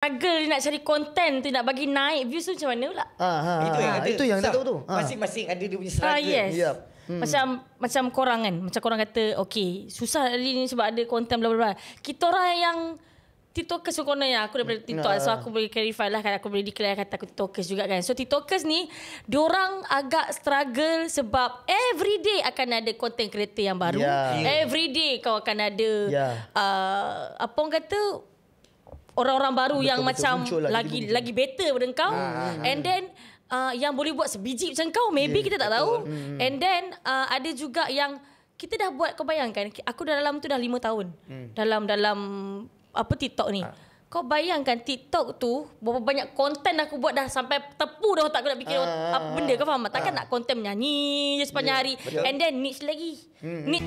struggle nak cari konten tu, nak bagi naik views tu macam mana pula? Itu yang tak tahu tu. Masing-masing ada dia punya struggle. Yes. Yep. Macam korang kan. Macam korang kata, okay, susah hari ni sebab ada konten bla bla bla. Kita orang yang TikTokers tu kononnya, aku daripada TikTok, so aku boleh clarify lah kan, aku boleh declare kata aku TikTokers juga kan. So TikTokers ni, diorang agak struggle sebab everyday akan ada konten kreator yang baru. Everyday kau akan ada apa orang kata, orang-orang baru yang macam lagi better daripada kau. And then yang boleh buat sebiji macam kau, maybe kita tak tahu. And then ada juga yang kita dah buat, kau bayangkan, aku dalam tu dah 5 tahun. Dalam apa TikTok ni. Kau bayangkan TikTok tu berapa banyak konten aku buat, dah sampai tepu dah otak aku nak fikir apa benda, kau faham tak? Takkan nak konten menyanyi je sepanjang hari. And then niche lagi. Niche